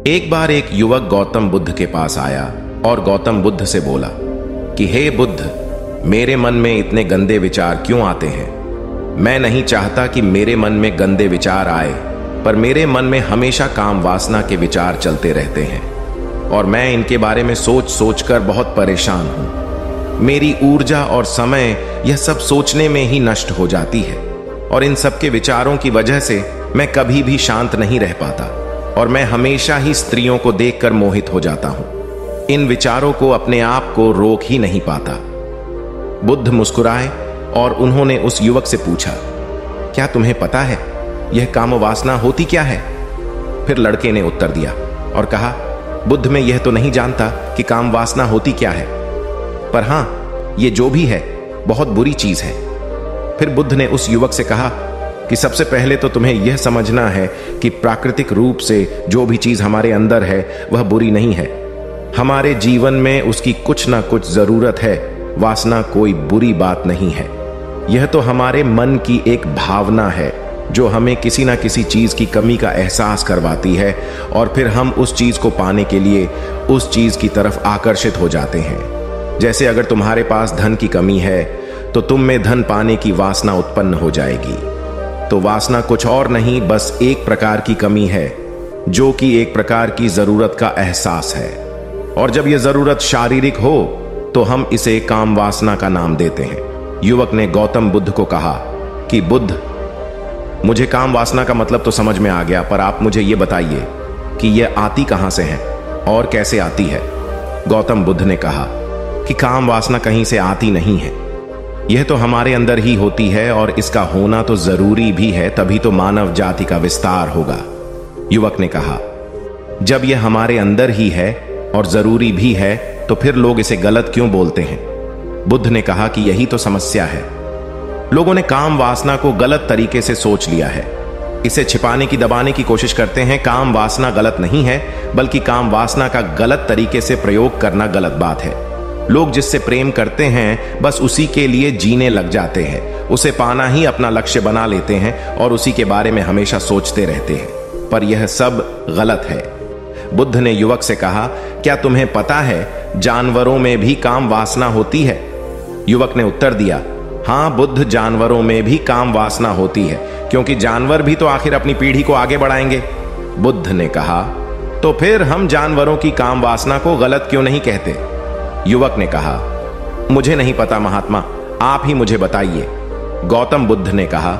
एक बार एक युवक गौतम बुद्ध के पास आया और गौतम बुद्ध से बोला कि हे बुद्ध, मेरे मन में इतने गंदे विचार क्यों आते हैं। मैं नहीं चाहता कि मेरे मन में गंदे विचार आए, पर मेरे मन में हमेशा काम वासना के विचार चलते रहते हैं और मैं इनके बारे में सोच सोच कर बहुत परेशान हूं। मेरी ऊर्जा और समय यह सब सोचने में ही नष्ट हो जाती है और इन सब के विचारों की वजह से मैं कभी भी शांत नहीं रह पाता और मैं हमेशा ही स्त्रियों को देखकर मोहित हो जाता हूं। इन विचारों को अपने आप को रोक ही नहीं पाता। बुद्ध मुस्कुराए और उन्होंने उस युवक से पूछा, क्या तुम्हें पता है यह काम वासना होती क्या है? फिर लड़के ने उत्तर दिया और कहा, बुद्ध, मैं यह तो नहीं जानता कि काम वासना होती क्या है, पर हां, ये जो भी है बहुत बुरी चीज है। फिर बुद्ध ने उस युवक से कहा कि सबसे पहले तो तुम्हें यह समझना है कि प्राकृतिक रूप से जो भी चीज हमारे अंदर है वह बुरी नहीं है। हमारे जीवन में उसकी कुछ ना कुछ जरूरत है। वासना कोई बुरी बात नहीं है। यह तो हमारे मन की एक भावना है जो हमें किसी ना किसी चीज की कमी का एहसास करवाती है और फिर हम उस चीज को पाने के लिए उस चीज की तरफ आकर्षित हो जाते हैं। जैसे अगर तुम्हारे पास धन की कमी है तो तुम में धन पाने की वासना उत्पन्न हो जाएगी। तो वासना कुछ और नहीं, बस एक प्रकार की कमी है जो कि एक प्रकार की जरूरत का एहसास है, और जब यह जरूरत शारीरिक हो तो हम इसे काम वासना का नाम देते हैं। युवक ने गौतम बुद्ध को कहा कि बुद्ध, मुझे काम वासना का मतलब तो समझ में आ गया, पर आप मुझे यह बताइए कि यह आती कहां से है और कैसे आती है। गौतम बुद्ध ने कहा कि काम वासना कहीं से आती नहीं है, यह तो हमारे अंदर ही होती है और इसका होना तो जरूरी भी है, तभी तो मानव जाति का विस्तार होगा। युवक ने कहा, जब यह हमारे अंदर ही है और जरूरी भी है तो फिर लोग इसे गलत क्यों बोलते हैं? बुद्ध ने कहा कि यही तो समस्या है। लोगों ने काम वासना को गलत तरीके से सोच लिया है। इसे छिपाने की, दबाने की कोशिश करते हैं। काम वासना गलत नहीं है, बल्कि काम वासना का गलत तरीके से प्रयोग करना गलत बात है। लोग जिससे प्रेम करते हैं बस उसी के लिए जीने लग जाते हैं, उसे पाना ही अपना लक्ष्य बना लेते हैं और उसी के बारे में हमेशा सोचते रहते हैं, पर यह सब गलत है। बुद्ध ने युवक से कहा, क्या तुम्हें पता है जानवरों में भी काम वासना होती है? युवक ने उत्तर दिया, हां बुद्ध, जानवरों में भी काम वासना होती है, क्योंकि जानवर भी तो आखिर अपनी पीढ़ी को आगे बढ़ाएंगे। बुद्ध ने कहा, तो फिर हम जानवरों की काम वासना को गलत क्यों नहीं कहते? युवक ने कहा, मुझे नहीं पता महात्मा, आप ही मुझे बताइए। गौतम बुद्ध ने कहा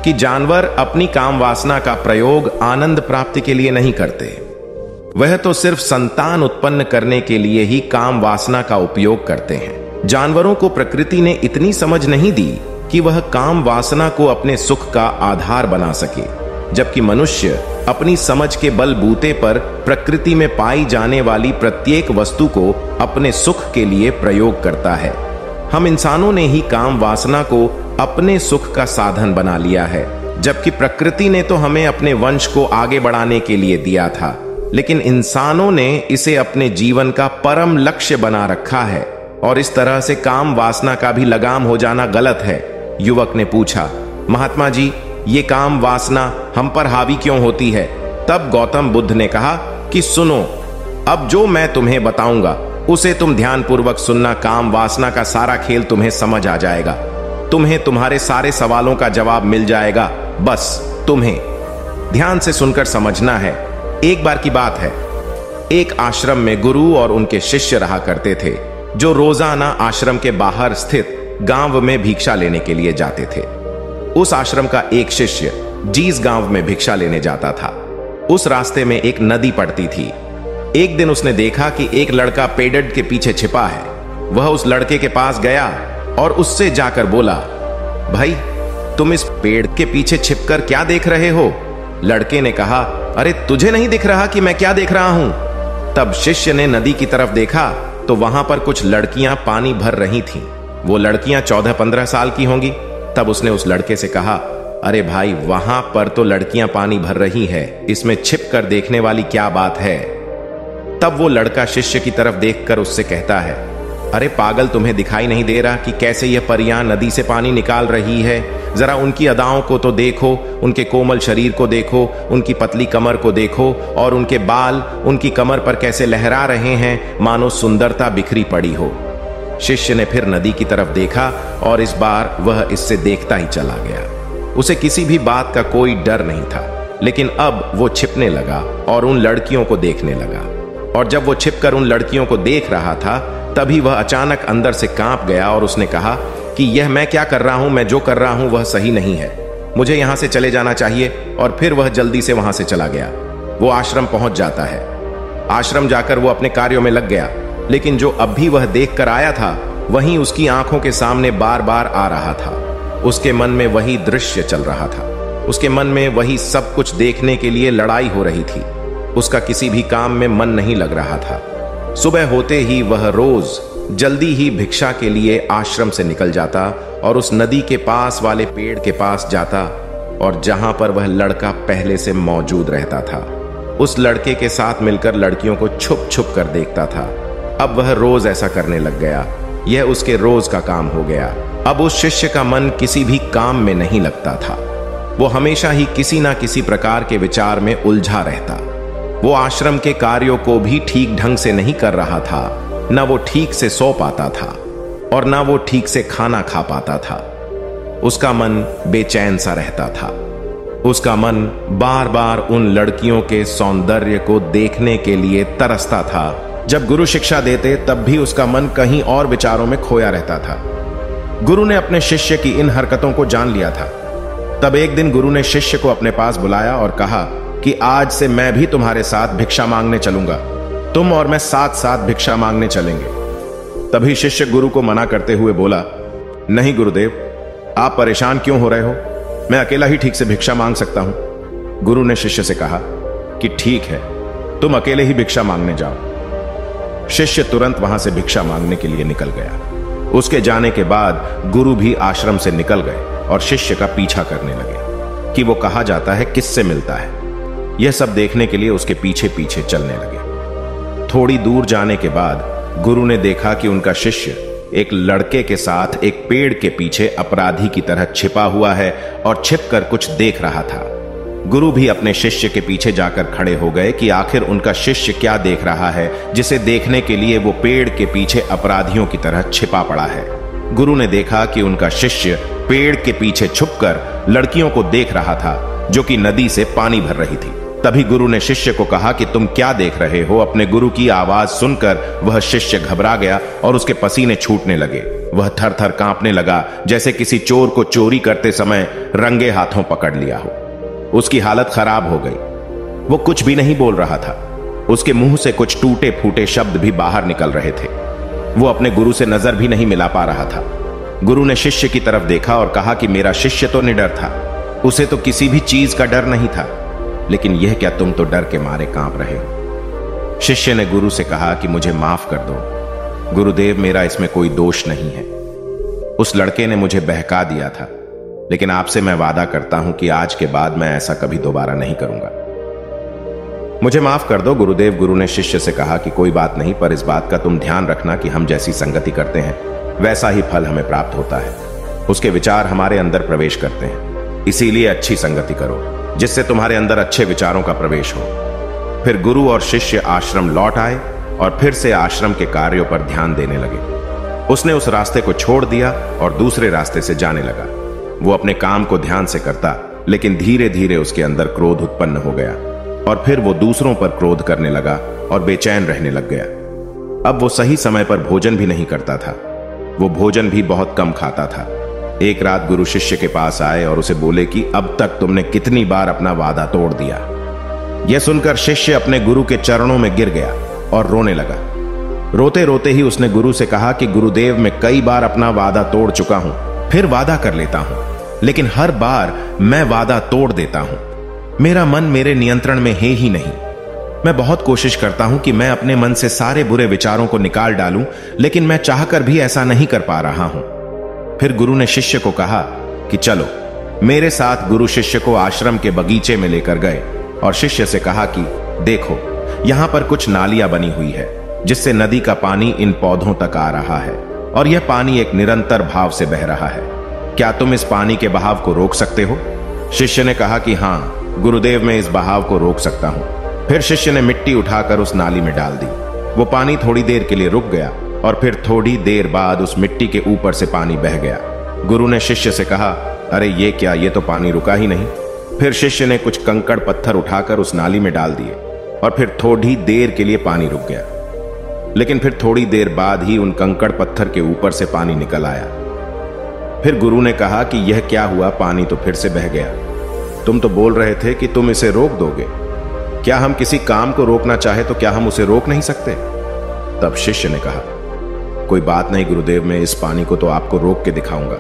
कि जानवर अपनी काम वासना का प्रयोग आनंद प्राप्ति के लिए नहीं करते, वह तो सिर्फ संतान उत्पन्न करने के लिए ही काम वासना का उपयोग करते हैं। जानवरों को प्रकृति ने इतनी समझ नहीं दी कि वह काम वासना को अपने सुख का आधार बना सके, जबकि मनुष्य अपनी समझ के बलबूते पर प्रकृति में पाई जाने वाली प्रत्येक वस्तु को अपने सुख के लिए प्रयोग करता है। हम इंसानों ने ही काम वासना को अपने सुख का साधन बना लिया है, जबकि प्रकृति ने तो हमें अपने वंश को आगे बढ़ाने के लिए दिया था, लेकिन इंसानों ने इसे अपने जीवन का परम लक्ष्य बना रखा है और इस तरह से काम वासना का भी लगाम हो जाना गलत है। युवक ने पूछा, महात्मा जी, ये काम वासना हम पर हावी क्यों होती है? तब गौतम बुद्ध ने कहा कि सुनो, अब जो मैं तुम्हें बताऊंगा उसे तुम ध्यानपूर्वक सुनना। काम वासना का सारा खेल तुम्हें समझ आ जाएगा, तुम्हें तुम्हारे सारे सवालों का जवाब मिल जाएगा। बस तुम्हें ध्यान से सुनकर समझना है। एक बार की बात है, एक आश्रम में गुरु और उनके शिष्य रहा करते थे, जो रोजाना आश्रम के बाहर स्थित गांव में भिक्षा लेने के लिए जाते थे। उस आश्रम का एक शिष्य जिस गांव में भिक्षा लेने जाता था, उस रास्ते में एक नदी पड़ती थी। एक दिन उसने देखा कि एक लड़का पेड़ के पीछे छिपा है। वह उस लड़के के पास गया और उससे जाकर बोला, भाई, तुम इस पेड़ के पीछे छिपकर क्या देख रहे हो? लड़के ने कहा, अरे तुझे नहीं दिख रहा कि मैं क्या देख रहा हूं? तब शिष्य ने नदी की तरफ देखा तो वहां पर कुछ लड़कियां पानी भर रही थीं। वो लड़कियां 14-15 साल की होंगी। तब उसने उस लड़के से कहा, अरे भाई, वहां पर तो लड़कियां पानी भर रही है, इसमें छिप कर देखने वाली क्या बात है? तब वो लड़का शिष्य की तरफ देखकर उससे कहता है, अरे पागल, तुम्हें दिखाई नहीं दे रहा कि कैसे यह परियां नदी से पानी निकाल रही है? जरा उनकी अदाओं को तो देखो, उनके कोमल शरीर को देखो, उनकी पतली कमर को देखो, और उनके बाल उनकी कमर पर कैसे लहरा रहे हैं, मानो सुंदरता बिखरी पड़ी हो। शिष्य ने फिर नदी की तरफ देखा और इस बार वह इससे देखता ही चला गया। उसे किसी भी बात का कोई डर नहीं था, लेकिन अब वो छिपने लगा और उन लड़कियों को देखने लगा। और जब वो छिपकर उन लड़कियों को देख रहा था, तभी वह अचानक अंदर से कांप गया और उसने कहा कि यह मैं क्या कर रहा हूं, मैं जो कर रहा हूं वह सही नहीं है, मुझे यहां से चले जाना चाहिए। और फिर वह जल्दी से वहां से चला गया। वो आश्रम पहुंच जाता है। आश्रम जाकर वो अपने कार्यों में लग गया, लेकिन जो अब भी वह देख कर आया था वहीं उसकी आंखों के सामने बार बार आ रहा था। उसके मन में वही दृश्य चल रहा था। उसके मन में वही सब कुछ देखने के लिए लड़ाई हो रही थी। उसका किसी भी काम में मन नहीं लग रहा था। सुबह होते ही वह रोज जल्दी ही भिक्षा के लिए आश्रम से निकल जाता और उस नदी के पास वाले पेड़ के पास जाता, और जहां पर वह लड़का पहले से मौजूद रहता था उस लड़के के साथ मिलकर लड़कियों को छुप छुप कर देखता था। अब वह रोज ऐसा करने लग गया। यह उसके रोज का काम हो गया। अब उस शिष्य का मन किसी भी काम में नहीं लगता था। वो हमेशा ही किसी ना किसी प्रकार के विचार में उलझा रहता। वो आश्रम के कार्यों को भी ठीक ढंग से नहीं कर रहा था। न वो ठीक से सो पाता था और न वो ठीक से खाना खा पाता था। उसका मन बेचैन सा रहता था। उसका मन बार बार उन लड़कियों के सौंदर्य को देखने के लिए तरसता था। जब गुरु शिक्षा देते तब भी उसका मन कहीं और विचारों में खोया रहता था। गुरु ने अपने शिष्य की इन हरकतों को जान लिया था। तब एक दिन गुरु ने शिष्य को अपने पास बुलाया और कहा कि आज से मैं भी तुम्हारे साथ भिक्षा मांगने चलूंगा। तुम और मैं साथ साथ भिक्षा मांगने चलेंगे। तभी शिष्य गुरु को मना करते हुए बोला, नहीं गुरुदेव, आप परेशान क्यों हो रहे हो? मैं अकेला ही ठीक से भिक्षा मांग सकता हूं। गुरु ने शिष्य से कहा कि ठीक है, तुम अकेले ही भिक्षा मांगने जाओ। शिष्य तुरंत वहां से भिक्षा मांगने के लिए निकल गया। उसके जाने के बाद गुरु भी आश्रम से निकल गए और शिष्य का पीछा करने लगे कि वो कहा जाता है, किससे मिलता है। यह सब देखने के लिए उसके पीछे पीछे चलने लगे। थोड़ी दूर जाने के बाद गुरु ने देखा कि उनका शिष्य एक लड़के के साथ एक पेड़ के पीछे अपराधी की तरह छिपा हुआ है और छिपकर कुछ देख रहा था। गुरु भी अपने शिष्य के पीछे जाकर खड़े हो गए कि आखिर उनका शिष्य क्या देख रहा है, जिसे देखने के लिए वो पेड़ के पीछे अपराधियों की तरह छिपा पड़ा है। गुरु ने देखा कि उनका शिष्य पेड़ के पीछे छुपकर लड़कियों को देख रहा था, जो कि नदी से पानी भर रही थी। तभी गुरु ने शिष्य को कहा कि तुम क्या देख रहे हो? अपने गुरु की आवाज सुनकर वह शिष्य घबरा गया और उसके पसीने छूटने लगे। वह थर थर कांपने लगा, जैसे किसी चोर को चोरी करते समय रंगे हाथों पकड़ लिया हो। उसकी हालत खराब हो गई। वो कुछ भी नहीं बोल रहा था। उसके मुंह से कुछ टूटे फूटे शब्द भी बाहर निकल रहे थे। वो अपने गुरु से नजर भी नहीं मिला पा रहा था। गुरु ने शिष्य की तरफ देखा और कहा कि मेरा शिष्य तो निडर था, उसे तो किसी भी चीज का डर नहीं था, लेकिन यह क्या, तुम तो डर के मारे कांप रहे हो। शिष्य ने गुरु से कहा कि मुझे माफ कर दो गुरुदेव, मेरा इसमें कोई दोष नहीं है। उस लड़के ने मुझे बहका दिया था, लेकिन आपसे मैं वादा करता हूं कि आज के बाद मैं ऐसा कभी दोबारा नहीं करूंगा। मुझे माफ कर दो गुरुदेव। गुरु ने शिष्य से कहा कि कोई बात नहीं, पर इस बात का तुम ध्यान रखना कि हम जैसी संगति करते हैं वैसा ही फल हमें प्राप्त होता है। उसके विचार हमारे अंदर प्रवेश करते हैं, इसीलिए अच्छी संगति करो जिससे तुम्हारे अंदर अच्छे विचारों का प्रवेश हो। फिर गुरु और शिष्य आश्रम लौट आए और फिर से आश्रम के कार्यों पर ध्यान देने लगे। उसने उस रास्ते को छोड़ दिया और दूसरे रास्ते से जाने लगा। वो अपने काम को ध्यान से करता, लेकिन धीरे धीरे उसके अंदर क्रोध उत्पन्न हो गया और फिर वो दूसरों पर क्रोध करने लगा और बेचैन रहने लग गया। अब वो सही समय पर भोजन भी नहीं करता था। वो भोजन भी बहुत कम खाता था। एक रात गुरु शिष्य के पास आए और उसे बोले कि अब तक तुमने कितनी बार अपना वादा तोड़ दिया। यह सुनकर शिष्य अपने गुरु के चरणों में गिर गया और रोने लगा। रोते रोते ही उसने गुरु से कहा कि गुरुदेव, मैं कई बार अपना वादा तोड़ चुका हूं, फिर वादा कर लेता हूं, लेकिन हर बार मैं वादा तोड़ देता हूं। मेरा मन मेरे नियंत्रण में है ही नहीं। मैं बहुत कोशिश करता हूं कि मैं अपने मन से सारे बुरे विचारों को निकाल डालूं, लेकिन मैं चाहकर भी ऐसा नहीं कर पा रहा हूं। फिर गुरु ने शिष्य को कहा कि चलो मेरे साथ। गुरु शिष्य को आश्रम के बगीचे में लेकर गए और शिष्य से कहा कि देखो, यहां पर कुछ नालियां बनी हुई है जिससे नदी का पानी इन पौधों तक आ रहा है और यह पानी एक निरंतर भाव से बह रहा है। क्या तुम इस पानी के बहाव को रोक सकते हो? शिष्य ने कहा कि हां गुरुदेव, मैं इस बहाव को रोक सकता हूं। फिर शिष्य ने मिट्टी उठाकर उस नाली में डाल दी। वो पानी थोड़ी देर के लिए रुक गया और फिर थोड़ी देर बाद उस मिट्टी के ऊपर से पानी बह गया। गुरु ने शिष्य से कहा, अरे ये क्या, ये तो पानी रुका ही नहीं। फिर शिष्य ने कुछ कंकड़ पत्थर उठाकर उस नाली में डाल दिए और फिर थोड़ी देर के लिए पानी रुक गया। लेकिन फिर थोड़ी देर बाद ही उन कंकड़ पत्थर के ऊपर से पानी निकल आया। फिर गुरु ने कहा कि यह क्या हुआ, पानी तो फिर से बह गया। तुम तो बोल रहे थे कि तुम इसे रोक दोगे। क्या हम किसी काम को रोकना चाहे तो क्या हम उसे रोक नहीं सकते? तब शिष्य ने कहा, कोई बात नहीं गुरुदेव, मैं इस पानी को तो आपको रोक के दिखाऊंगा।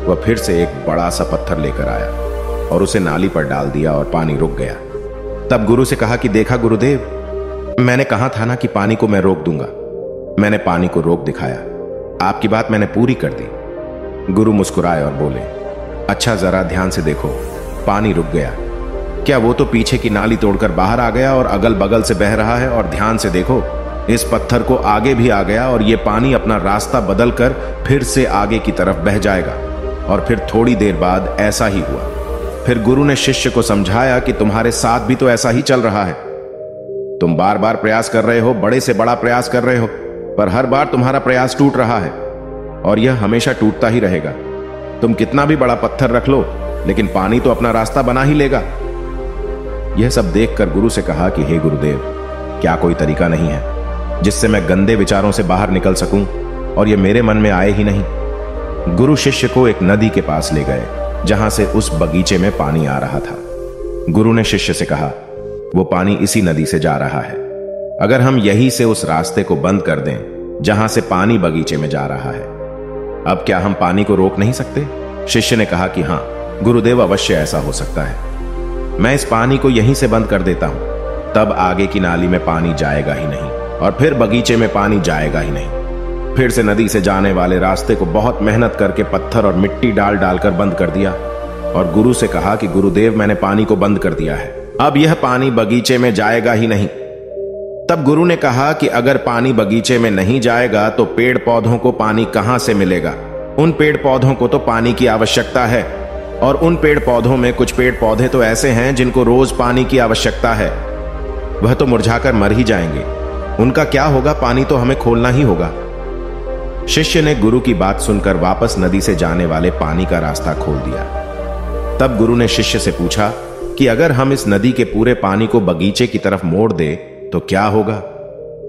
वह फिर से एक बड़ा सा पत्थर लेकर आया और उसे नाली पर डाल दिया और पानी रुक गया। तब गुरु से कहा कि देखा गुरुदेव, मैंने कहा था ना कि पानी को मैं रोक दूंगा। मैंने पानी को रोक दिखाया, आपकी बात मैंने पूरी कर दी। गुरु मुस्कुराए और बोले, अच्छा जरा ध्यान से देखो, पानी रुक गया। क्या वो तो पीछे की नाली तोड़कर बाहर आ गया और अगल बगल से बह रहा है, और ध्यान से देखो इस पत्थर को आगे भी आ गया और ये पानी अपना रास्ता बदलकर फिर से आगे की तरफ बह जाएगा। और फिर थोड़ी देर बाद ऐसा ही हुआ। फिर गुरु ने शिष्य को समझाया कि तुम्हारे साथ भी तो ऐसा ही चल रहा है। तुम बार बार प्रयास कर रहे हो, बड़े से बड़ा प्रयास कर रहे हो, पर हर बार तुम्हारा प्रयास टूट रहा है और यह हमेशा टूटता ही रहेगा। तुम कितना भी बड़ा पत्थर रख लो, लेकिन पानी तो अपना रास्ता बना ही लेगा। यह सब देखकर गुरु से कहा कि हे गुरुदेव, क्या कोई तरीका नहीं है जिससे मैं गंदे विचारों से बाहर निकल सकूं और यह मेरे मन में आए ही नहीं? गुरु शिष्य को एक नदी के पास ले गए जहां से उस बगीचे में पानी आ रहा था। गुरु ने शिष्य से कहा, वो पानी इसी नदी से जा रहा है। अगर हम यहीं से उस रास्ते को बंद कर दें जहां से पानी बगीचे में जा रहा है, अब क्या हम पानी को रोक नहीं सकते? शिष्य ने कहा कि हां गुरुदेव, अवश्य ऐसा हो सकता है। मैं इस पानी को यहीं से बंद कर देता हूं, तब आगे की नाली में पानी जाएगा ही नहीं और फिर बगीचे में पानी जाएगा ही नहीं। फिर से नदी से जाने वाले रास्ते को बहुत मेहनत करके पत्थर और मिट्टी डाल डालकर बंद कर दिया और गुरु से कहा कि गुरुदेव, मैंने पानी को बंद कर दिया है, अब यह पानी बगीचे में जाएगा ही नहीं। तब गुरु ने कहा कि अगर पानी बगीचे में नहीं जाएगा तो पेड़ पौधों को पानी कहां से मिलेगा? उन पेड़ पौधों को तो पानी की आवश्यकता है, और उन पेड़ पौधों में कुछ पेड़ पौधे तो ऐसे हैं जिनको रोज पानी की आवश्यकता है। वह तो मुरझाकर मर ही जाएंगे, उनका क्या होगा? पानी तो हमें खोलना ही होगा। शिष्य ने गुरु की बात सुनकर वापस नदी से जाने वाले पानी का रास्ता खोल दिया। तब गुरु ने शिष्य से पूछा कि अगर हम इस नदी के पूरे पानी को बगीचे की तरफ मोड़ दे तो क्या होगा?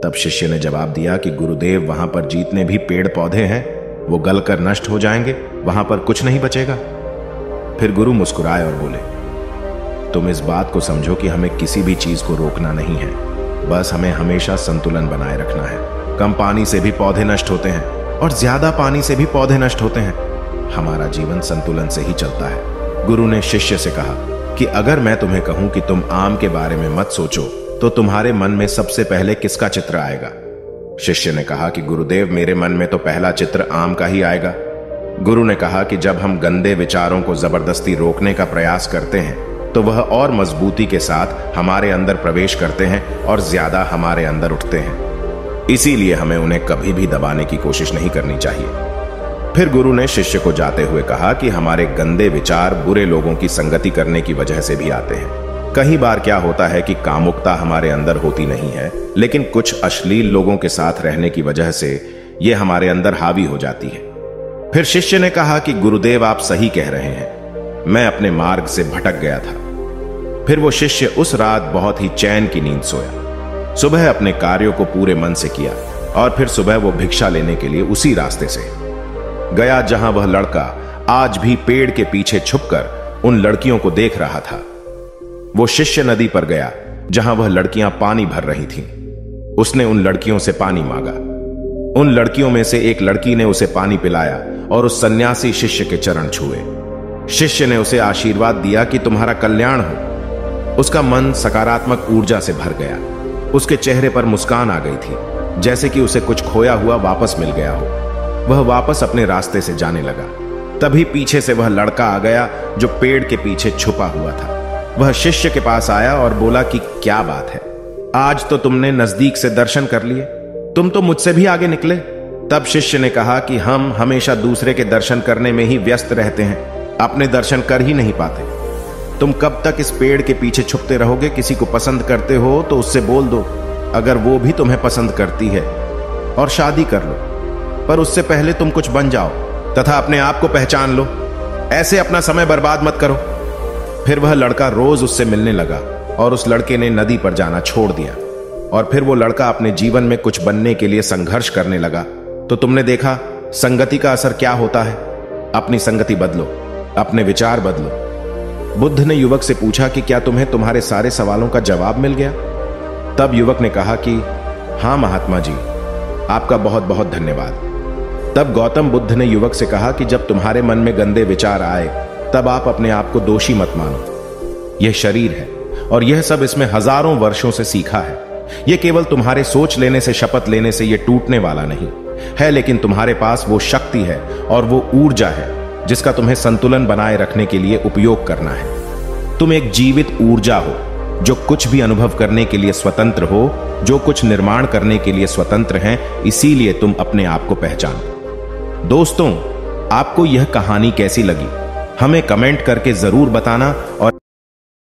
तब शिष्य ने जवाब दिया कि गुरुदेव, वहां पर जितने भी पेड़ पौधे हैं वो गलकर नष्ट हो जाएंगे, वहां पर कुछ नहीं बचेगा। फिर गुरु मुस्कुराए और बोले, तुम इस बात को समझो कि हमें किसी भी चीज को रोकना नहीं है, बस हमें हमेशा संतुलन बनाए रखना है। कम पानी से भी पौधे नष्ट होते हैं और ज्यादा पानी से भी पौधे नष्ट होते हैं। हमारा जीवन संतुलन से ही चलता है। गुरु ने शिष्य से कहा कि अगर मैं तुम्हें कहूं कि तुम आम के बारे में मत सोचो तो तुम्हारे मन में सबसे पहले किसका चित्र आएगा? शिष्य ने कहा कि गुरुदेव, मेरे मन में तो पहला चित्र आम का ही आएगा। गुरु ने कहा कि जब हम गंदे विचारों को जबरदस्ती रोकने का प्रयास करते हैं तो वह और मजबूती के साथ हमारे अंदर प्रवेश करते हैं और ज्यादा हमारे अंदर उठते हैं। इसीलिए हमें उन्हें कभी भी दबाने की कोशिश नहीं करनी चाहिए। फिर गुरु ने शिष्य को जाते हुए कहा कि हमारे गंदे विचार बुरे लोगों की संगति करने की वजह से भी आते हैं। कई बार क्या होता है कि कामुकता हमारे अंदर होती नहीं है, लेकिन कुछ अश्लील लोगों के साथ रहने की वजह से यह हमारे अंदर हावी हो जाती है। फिर शिष्य ने कहा कि गुरुदेव, आप सही कह रहे हैं, मैं अपने मार्ग से भटक गया था। फिर वो शिष्य उस रात बहुत ही चैन की नींद सोया। सुबह अपने कार्यों को पूरे मन से किया और फिर सुबह वो भिक्षा लेने के लिए उसी रास्ते से गया जहां वह लड़का आज भी पेड़ के पीछे छुपकर उन लड़कियों को देख रहा था। वो शिष्य नदी पर गया जहां वह लड़कियां पानी भर रही थीं। उसने उन लड़कियों से पानी मांगा। उन लड़कियों में से एक लड़की ने उसे पानी पिलाया और उस सन्यासी शिष्य के चरण छुए। शिष्य ने उसे आशीर्वाद दिया कि तुम्हारा कल्याण हो। उसका मन सकारात्मक ऊर्जा से भर गया। उसके चेहरे पर मुस्कान आ गई थी, जैसे कि उसे कुछ खोया हुआ वापस मिल गया हो। वह वापस अपने रास्ते से जाने लगा। तभी पीछे से वह लड़का आ गया जो पेड़ के पीछे छुपा हुआ था। वह शिष्य के पास आया और बोला कि क्या बात है, आज तो तुमने नजदीक से दर्शन कर लिए, तुम तो मुझसे भी आगे निकले। तब शिष्य ने कहा कि हम हमेशा दूसरे के दर्शन करने में ही व्यस्त रहते हैं, अपने दर्शन कर ही नहीं पाते। तुम कब तक इस पेड़ के पीछे छुपते रहोगे? किसी को पसंद करते हो तो उससे बोल दो, अगर वो भी तुम्हें पसंद करती है, और शादी कर लो। पर उससे पहले तुम कुछ बन जाओ तथा अपने आप को पहचान लो। ऐसे अपना समय बर्बाद मत करो। फिर वह लड़का रोज उससे मिलने लगा और उस लड़के ने नदी पर जाना छोड़ दिया। और फिर वो लड़का अपने जीवन में कुछ बनने के लिए संघर्ष करने लगा। तो तुमने देखा संगति का असर क्या होता है। अपनी संगति बदलो, अपने विचार बदलो। बुद्ध ने युवक से पूछा कि क्या तुम्हें तुम्हारे सारे सवालों का जवाब मिल गया? तब युवक ने कहा कि हां महात्मा जी, आपका बहुत बहुत धन्यवाद। तब गौतम बुद्ध ने युवक से कहा कि जब तुम्हारे मन में गंदे विचार आए तब आप अपने आप को दोषी मत मानो। यह शरीर है और यह सब इसमें हजारों वर्षों से सीखा है। यह केवल तुम्हारे सोच लेने से, शपथ लेने से यह टूटने वाला नहीं है, लेकिन तुम्हारे पास वो शक्ति है और वो ऊर्जा है जिसका तुम्हें संतुलन बनाए रखने के लिए उपयोग करना है। तुम एक जीवित ऊर्जा हो जो कुछ भी अनुभव करने के लिए स्वतंत्र हो, जो कुछ निर्माण करने के लिए स्वतंत्र हैं। इसीलिए तुम अपने आप को पहचानो। दोस्तों, आपको यह कहानी कैसी लगी हमें कमेंट करके जरूर बताना। और